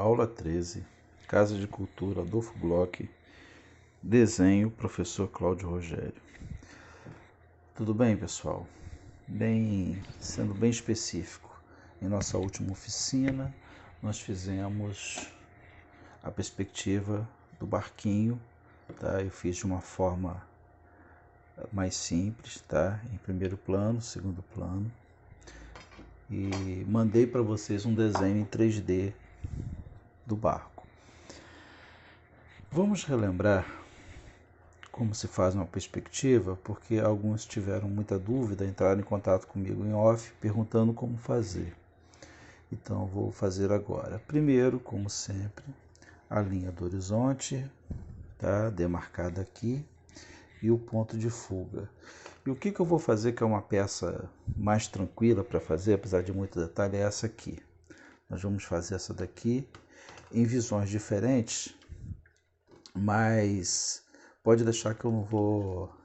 Aula 13, Casa de Cultura, Adolfo Bloch, desenho, professor Cláudio Rogério. Tudo bem, pessoal? Sendo bem específico, em nossa última oficina, nós fizemos a perspectiva do barquinho, tá? Eu fiz de uma forma mais simples, tá? Em primeiro plano, segundo plano, e mandei para vocês um desenho em 3D do barco. Vamos relembrar como se faz uma perspectiva, porque alguns tiveram muita dúvida, entraram em contato comigo em off, perguntando como fazer. Então eu vou fazer agora. Primeiro, como sempre, a linha do horizonte, tá? Demarcada aqui, e o ponto de fuga. E o que eu vou fazer, que é uma peça mais tranquila para fazer, apesar de muito detalhe, é essa aqui. Nós vamos fazer essa daqui em visões diferentes, mas pode deixar que eu não vou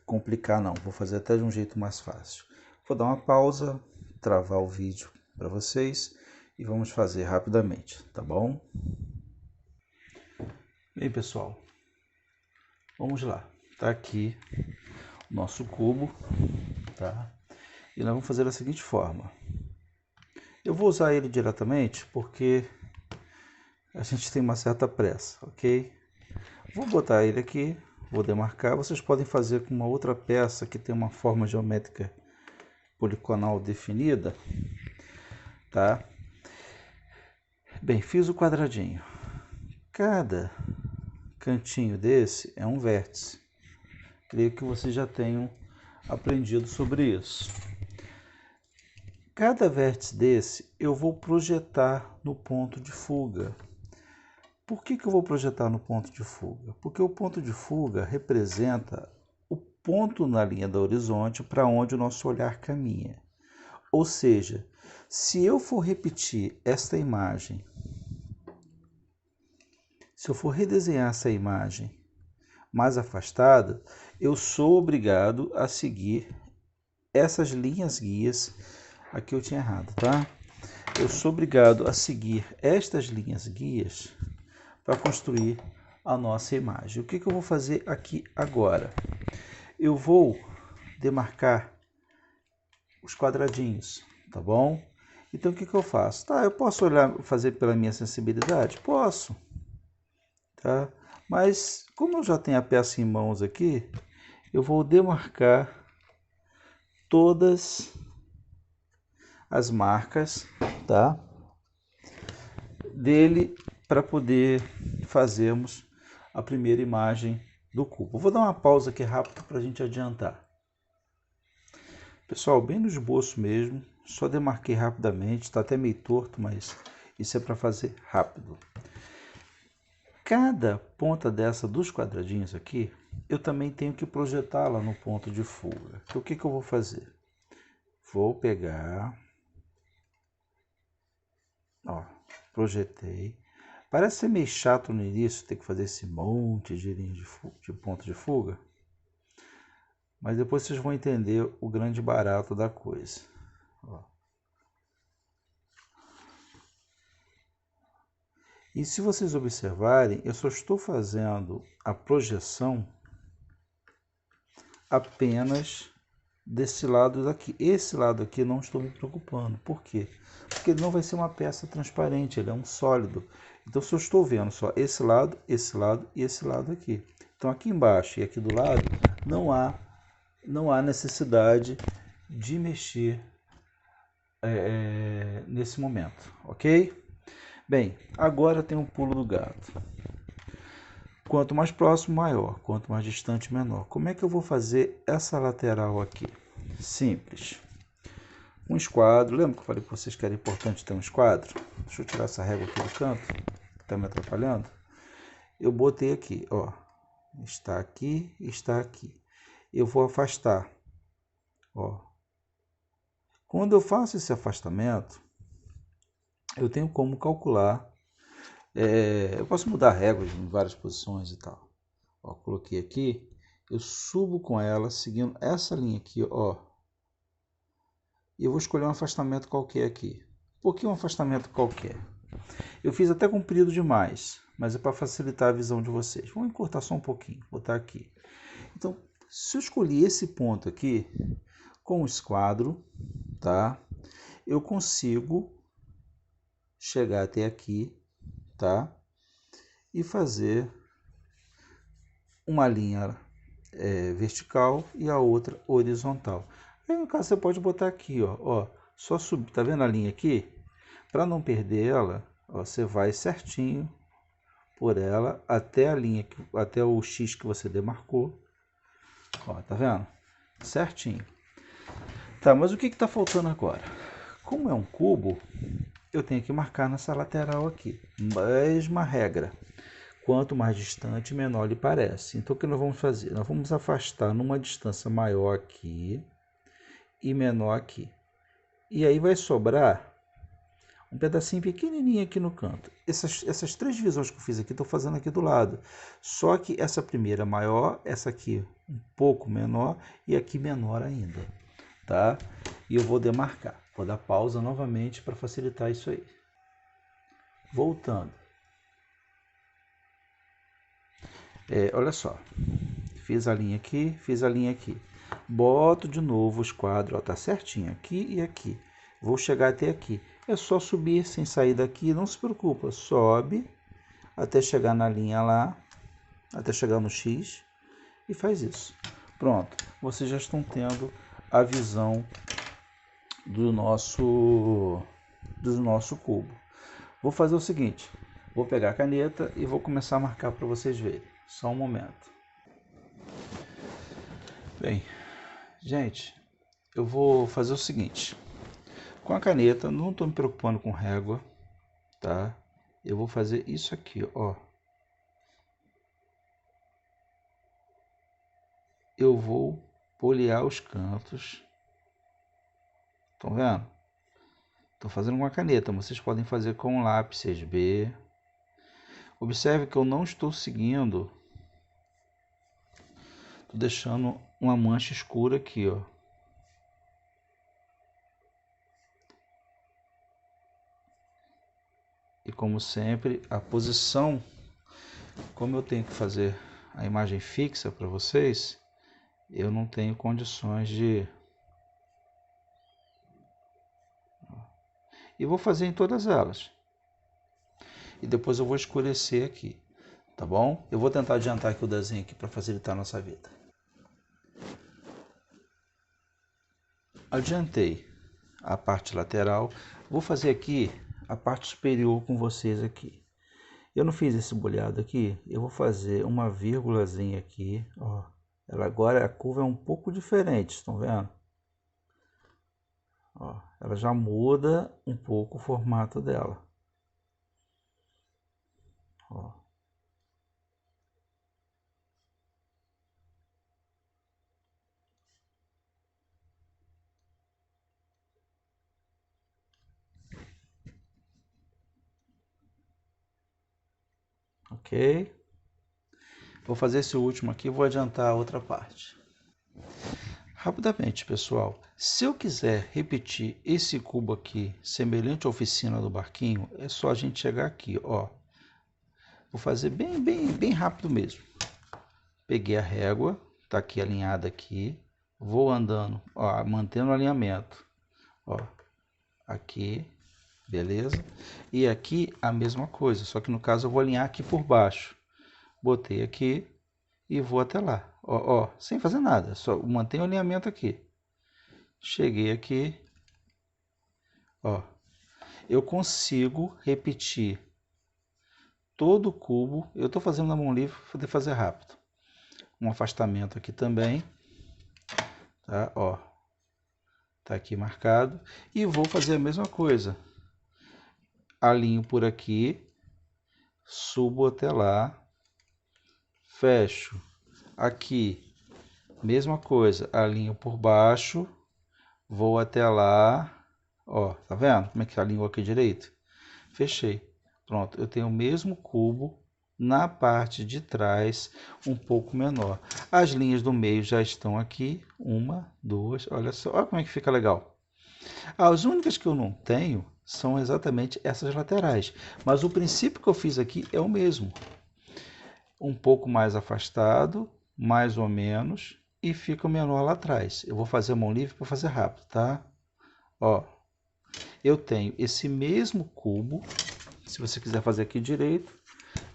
complicar não, vou fazer até de um jeito mais fácil. Vou dar uma pausa, travar o vídeo para vocês e vamos fazer rapidamente, tá bom? Bem, pessoal, vamos lá. Tá aqui o nosso cubo, tá? E nós vamos fazer da seguinte forma. Eu vou usar ele diretamente porque a gente tem uma certa pressa, ok? Vou botar ele aqui, vou demarcar. Vocês podem fazer com uma outra peça que tem uma forma geométrica poligonal definida, tá? Bem, fiz o quadradinho. Cada cantinho desse é um vértice. Creio que vocês já tenham aprendido sobre isso. Cada vértice desse eu vou projetar no ponto de fuga. Por que eu vou projetar no ponto de fuga? Porque o ponto de fuga representa o ponto na linha do horizonte para onde o nosso olhar caminha. Ou seja, se eu for repetir esta imagem, se eu for redesenhar essa imagem mais afastada, eu sou obrigado a seguir essas linhas guias. Aqui eu tinha errado, tá? Eu sou obrigado a seguir estas linhas guias para construir a nossa imagem. O que eu vou fazer aqui agora? Eu vou demarcar os quadradinhos, tá bom? Então o que eu faço? Tá, eu posso fazer pela minha sensibilidade? Posso, tá? Mas como eu já tenho a peça em mãos aqui, eu vou demarcar todas as marcas, tá? Dele para poder fazermos a primeira imagem do cubo. Vou dar uma pausa aqui rápido para a gente adiantar. Pessoal, bem no esboço mesmo, só demarquei rapidamente, está até meio torto, mas isso é para fazer rápido. Cada ponta dessa dos quadradinhos aqui, eu também tenho que projetá-la no ponto de fuga. Então, o que eu vou fazer? Vou pegar, ó, projetei. Parece ser meio chato no início ter que fazer esse monte de linha de ponto de fuga, mas depois vocês vão entender o grande barato da coisa. Ó. E se vocês observarem, eu só estou fazendo a projeção apenas desse lado daqui. Esse lado aqui não estou me preocupando. Por quê? Porque ele não vai ser uma peça transparente, ele é um sólido. Então, se eu estou vendo só esse lado e esse lado aqui. Então, aqui embaixo e aqui do lado, não há necessidade de mexer nesse momento, ok? Bem, agora tem um pulo do gato. Quanto mais próximo, maior. Quanto mais distante, menor. Como é que eu vou fazer essa lateral aqui? Simples. Um esquadro. Lembra que eu falei para vocês que era importante ter um esquadro? Deixa eu tirar essa régua aqui do canto, que está me atrapalhando. Eu botei aqui, ó. Está aqui, está aqui. Eu vou afastar, ó. Quando eu faço esse afastamento, eu tenho como calcular. Eu posso mudar réguas em várias posições e tal. Ó, coloquei aqui, eu subo com ela, seguindo essa linha aqui, ó. E eu vou escolher um afastamento qualquer aqui. Por que um afastamento qualquer? Eu fiz até comprido demais, mas é para facilitar a visão de vocês. Vamos encurtar só um pouquinho, botar aqui. Então, se eu escolhi esse ponto aqui, com o esquadro, tá? Eu consigo chegar até aqui, tá? E fazer uma linha vertical e a outra horizontal. Aí, no caso, você pode botar aqui, ó, só subir, tá vendo a linha aqui? Para não perder ela, ó, você vai certinho por ela até a linha, até o X que você demarcou. Ó, tá vendo? Certinho. Tá, mas o que está faltando agora? Como é um cubo, eu tenho que marcar nessa lateral aqui. Mesma regra. Quanto mais distante, menor lhe parece. Então, o que nós vamos fazer? Nós vamos afastar numa distância maior aqui e menor aqui. E aí vai sobrar um pedacinho pequenininho aqui no canto. Essas três divisões que eu fiz aqui, estou fazendo aqui do lado. Só que essa primeira maior, essa aqui um pouco menor e aqui menor ainda, tá? E eu vou demarcar. Vou dar pausa novamente para facilitar isso aí. Voltando. Olha só. Fiz a linha aqui, fiz a linha aqui. Boto de novo os quadros, ó, tá certinho aqui e aqui. Vou chegar até aqui. É só subir sem sair daqui, não se preocupa. Sobe até chegar na linha lá, até chegar no X e faz isso. Pronto, vocês já estão tendo a visão do nosso cubo. Vou fazer o seguinte, vou pegar a caneta e vou começar a marcar para vocês verem. Só um momento. Bem, gente, eu vou fazer o seguinte. Com a caneta, não estou me preocupando com régua, tá? Eu vou fazer isso aqui, ó. Eu vou polear os cantos. Estão vendo? Estou fazendo com a caneta, vocês podem fazer com lápis 6B. Observe que eu não estou seguindo. Estou deixando uma mancha escura aqui, ó. E como sempre, a posição, como eu tenho que fazer a imagem fixa para vocês, eu não tenho condições de... E vou fazer em todas elas. E depois eu vou escurecer aqui, tá bom? Eu vou tentar adiantar aqui o desenho aqui para facilitar a nossa vida. Adiantei a parte lateral. Vou fazer aqui a parte superior com vocês aqui. Eu não fiz esse boleado aqui, eu vou fazer uma vírgulazinha aqui, ó. Ela agora, a curva é um pouco diferente, estão vendo? Ó, ela já muda um pouco o formato dela. Ó. Ok? Vou fazer esse último aqui, vou adiantar a outra parte. Rapidamente, pessoal, se eu quiser repetir esse cubo aqui, semelhante à oficina do barquinho, é só a gente chegar aqui, ó. Vou fazer bem rápido mesmo. Peguei a régua, tá aqui alinhada aqui, vou andando, ó, mantendo o alinhamento, ó, aqui, beleza? E aqui a mesma coisa, só que no caso eu vou alinhar aqui por baixo. Botei aqui e vou até lá, ó, sem fazer nada, só mantenho o alinhamento aqui. Cheguei aqui, ó, eu consigo repetir todo o cubo. Eu estou fazendo na mão livre para poder fazer rápido. Um afastamento aqui também, tá? Ó, tá aqui marcado. E vou fazer a mesma coisa. Alinho por aqui, subo até lá, fecho. Aqui, mesma coisa, alinho por baixo, vou até lá, ó, tá vendo como é que alinhou aqui direito? Fechei. Pronto, eu tenho o mesmo cubo na parte de trás, um pouco menor. As linhas do meio já estão aqui, uma, duas, olha só, olha como é que fica legal. As únicas que eu não tenho são exatamente essas laterais. Mas o princípio que eu fiz aqui é o mesmo. Um pouco mais afastado, mais ou menos, e fica o menor lá atrás. Eu vou fazer a mão livre para fazer rápido, tá? Ó, eu tenho esse mesmo cubo. Se você quiser fazer aqui direito,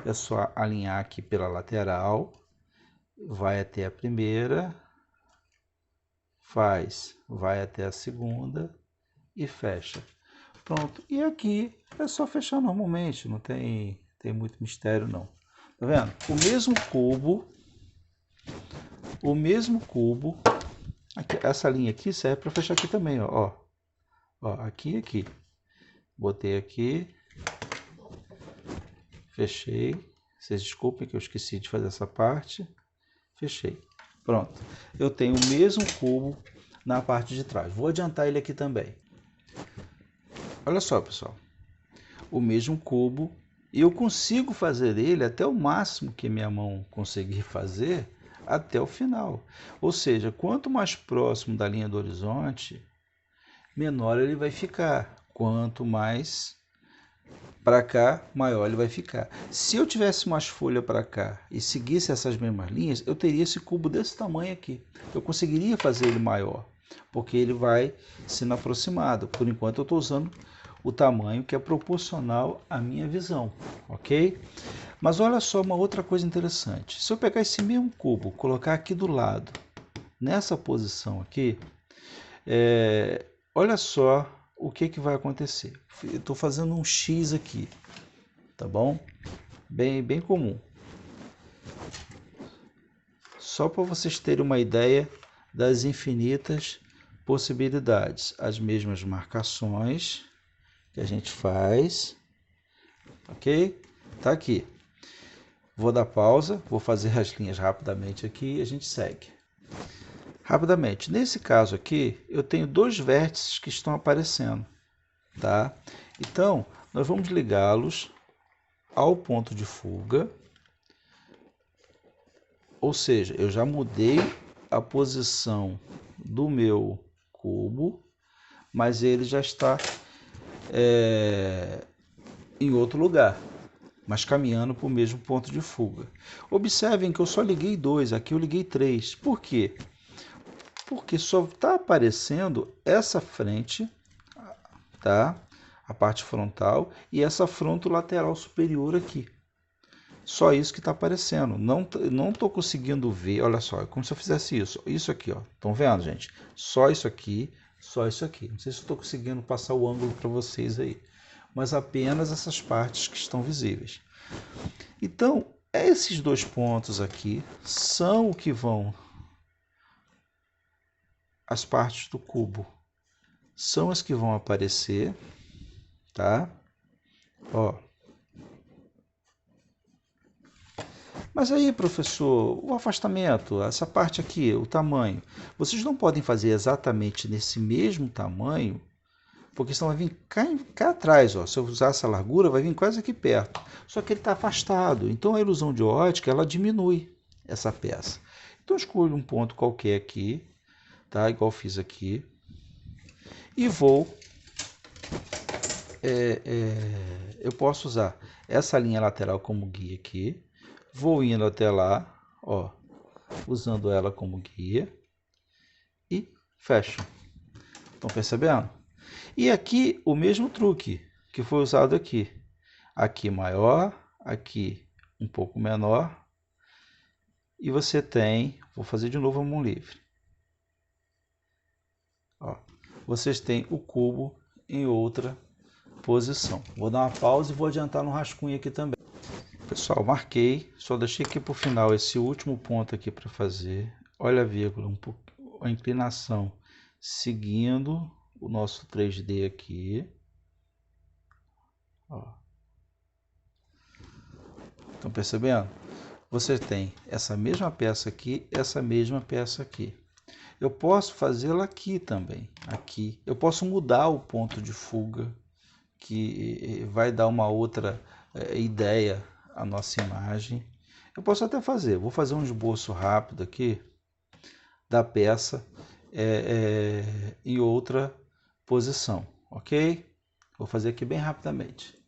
é só alinhar aqui pela lateral, vai até a primeira, vai até a segunda e fecha. Pronto. E aqui é só fechar normalmente, não tem muito mistério não. Tá vendo? O mesmo cubo, aqui, essa linha aqui serve para fechar aqui também, ó. Ó, aqui e aqui. Botei aqui, fechei. Vocês desculpem que eu esqueci de fazer essa parte. Fechei. Pronto. Eu tenho o mesmo cubo na parte de trás. Vou adiantar ele aqui também. Olha só, pessoal. O mesmo cubo. E eu consigo fazer ele até o máximo que minha mão conseguir fazer até o final. Ou seja, quanto mais próximo da linha do horizonte, menor ele vai ficar. Quanto mais para cá, maior ele vai ficar. Se eu tivesse mais folha para cá e seguisse essas mesmas linhas, eu teria esse cubo desse tamanho aqui. Eu conseguiria fazer ele maior, porque ele vai sendo aproximado. Por enquanto eu estou usando o tamanho que é proporcional à minha visão, ok? Mas olha só uma outra coisa interessante. Se eu pegar esse mesmo cubo, colocar aqui do lado, nessa posição aqui, olha só o que vai acontecer. Eu estou fazendo um X aqui, tá bom? Bem comum. Só para vocês terem uma ideia das infinitas possibilidades. As mesmas marcações que a gente faz, ok? Tá aqui. Vou dar pausa, vou fazer as linhas rapidamente aqui e a gente segue. Rapidamente, nesse caso aqui, eu tenho dois vértices que estão aparecendo, tá? Então, nós vamos ligá-los ao ponto de fuga, ou seja, eu já mudei a posição do meu cubo, mas ele já está em outro lugar, mas caminhando para o mesmo ponto de fuga. Observem que eu só liguei dois, aqui eu liguei três. Por quê? Porque só está aparecendo essa frente, tá? A parte frontal e essa fronto lateral superior aqui. Só isso que está aparecendo. Não estou conseguindo ver. Olha só, é como se eu fizesse isso. Isso aqui, ó. Estão vendo, gente? Só isso aqui, só isso aqui. Não sei se estou conseguindo passar o ângulo para vocês aí. Mas apenas essas partes que estão visíveis. Então, esses dois pontos aqui são o que vão... As partes do cubo são as que vão aparecer, tá? Ó. Mas aí, professor, o afastamento, essa parte aqui, o tamanho, vocês não podem fazer exatamente nesse mesmo tamanho, porque senão vai vir cá atrás, ó. Se eu usar essa largura, vai vir quase aqui perto. Só que ele está afastado, então a ilusão de ótica, ela diminui essa peça. Então eu escolho um ponto qualquer aqui, tá? Igual fiz aqui. E vou... eu posso usar essa linha lateral como guia aqui. Vou indo até lá, ó, usando ela como guia. E fecho. Estão percebendo? E aqui o mesmo truque que foi usado aqui. Aqui maior, aqui um pouco menor. E você tem... Vou fazer de novo a mão livre. Ó, vocês têm o cubo em outra posição. Vou dar uma pausa e vou adiantar no rascunho aqui também. Pessoal, marquei, só deixei aqui para o final esse último ponto aqui para fazer. Olha a vírgula, a inclinação seguindo o nosso 3D aqui. Ó. Estão percebendo? Você tem essa mesma peça aqui, essa mesma peça aqui. Eu posso fazê-la aqui também, aqui. Eu posso mudar o ponto de fuga, que vai dar uma outra ideia à nossa imagem. Eu posso até fazer, vou fazer um esboço rápido aqui da peça em outra posição, ok? Vou fazer aqui bem rapidamente.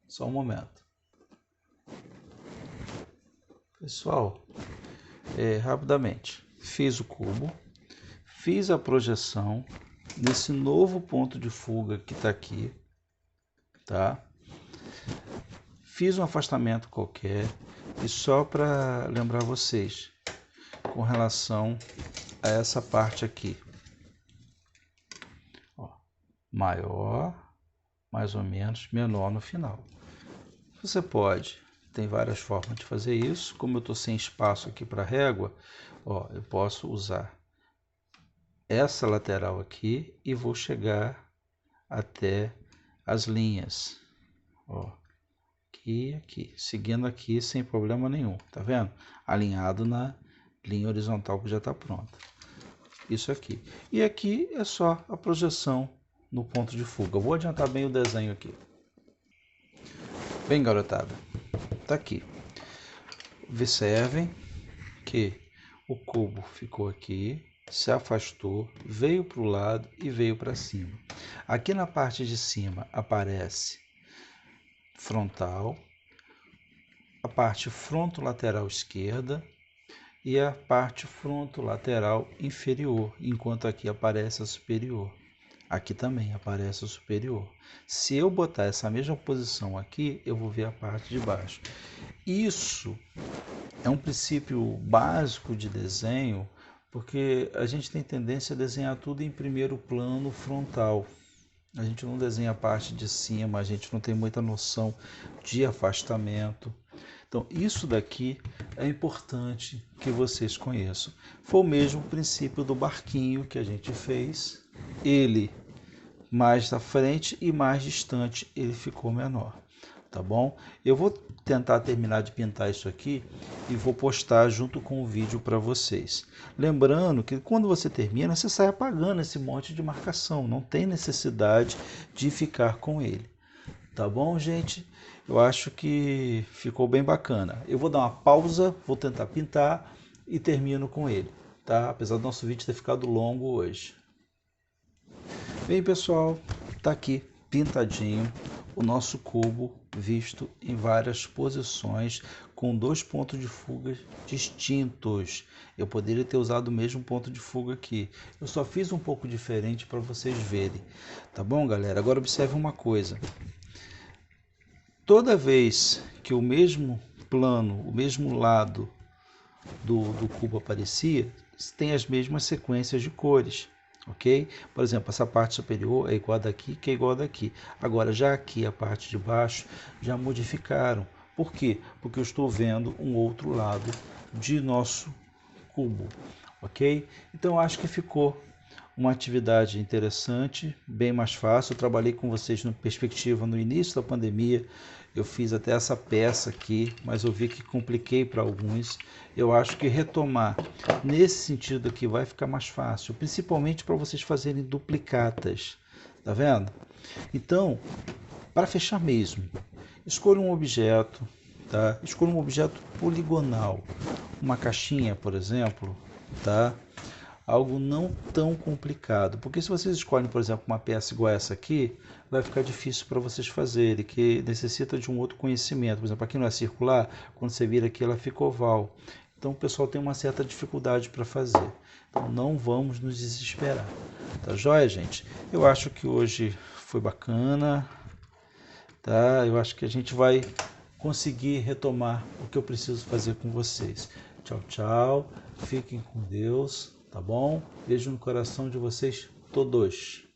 Só um momento. Pessoal, rapidamente. Fiz o cubo. Fiz a projeção nesse novo ponto de fuga que está aqui. Tá? Fiz um afastamento qualquer. E só para lembrar vocês, com relação a essa parte aqui. Ó, maior, mais ou menos, menor no final. Você pode, tem várias formas de fazer isso. Como eu estou sem espaço aqui para régua, ó, eu posso usar essa lateral aqui e vou chegar até as linhas. Ó, aqui, seguindo aqui sem problema nenhum, tá vendo? Alinhado na linha horizontal que já está pronta. Isso aqui. E aqui é só a projeção no ponto de fuga. Eu vou adiantar bem o desenho aqui. Bem, garotada, tá aqui. Observem que o cubo ficou aqui, se afastou, veio para o lado e veio para cima. Aqui na parte de cima aparece frontal, a parte frontolateral esquerda e a parte frontolateral inferior, enquanto aqui aparece a superior. Aqui também aparece a superior. Se eu botar essa mesma posição aqui, eu vou ver a parte de baixo. Isso é um princípio básico de desenho, porque a gente tem tendência a desenhar tudo em primeiro plano frontal. A gente não desenha a parte de cima, a gente não tem muita noção de afastamento. Então, isso daqui é importante que vocês conheçam. Foi o mesmo princípio do barquinho que a gente fez. Ele mais à frente e mais distante ele ficou menor, tá bom? Eu vou tentar terminar de pintar isso aqui e vou postar junto com o vídeo para vocês. Lembrando que quando você termina, você sai apagando esse monte de marcação, não tem necessidade de ficar com ele, tá bom, gente? Eu acho que ficou bem bacana. Eu vou dar uma pausa, vou tentar pintar e termino com ele, tá? Apesar do nosso vídeo ter ficado longo hoje. Bem, pessoal, tá aqui pintadinho o nosso cubo visto em várias posições com 2 pontos de fuga distintos. Eu poderia ter usado o mesmo ponto de fuga aqui. Eu só fiz um pouco diferente para vocês verem. Tá bom, galera? Agora observe uma coisa. Toda vez que o mesmo plano, o mesmo lado do cubo aparecia, tem as mesmas sequências de cores. Ok? Por exemplo, essa parte superior é igual a daqui, que é igual a daqui. Agora, já aqui, a parte de baixo, já modificaram. Por quê? Porque eu estou vendo um outro lado de nosso cubo. Ok? Então, eu acho que ficou uma atividade interessante, bem mais fácil. Eu trabalhei com vocês no perspectiva no início da pandemia. Eu fiz até essa peça aqui, mas eu vi que compliquei para alguns. Eu acho que retomar nesse sentido aqui vai ficar mais fácil, principalmente para vocês fazerem duplicatas, tá vendo? Então, para fechar mesmo, escolha um objeto, tá? Escolha um objeto poligonal, uma caixinha, por exemplo, tá? Algo não tão complicado, porque se vocês escolhem, por exemplo, uma peça igual essa aqui, vai ficar difícil para vocês fazerem, que necessita de um outro conhecimento. Por exemplo, aqui não é circular, quando você vira aqui ela fica oval. Então o pessoal tem uma certa dificuldade para fazer. Então não vamos nos desesperar. Tá joia, gente? Eu acho que hoje foi bacana, tá? Eu acho que a gente vai conseguir retomar o que eu preciso fazer com vocês. Tchau, tchau. Fiquem com Deus. Tá bom? Beijo no coração de vocês todos.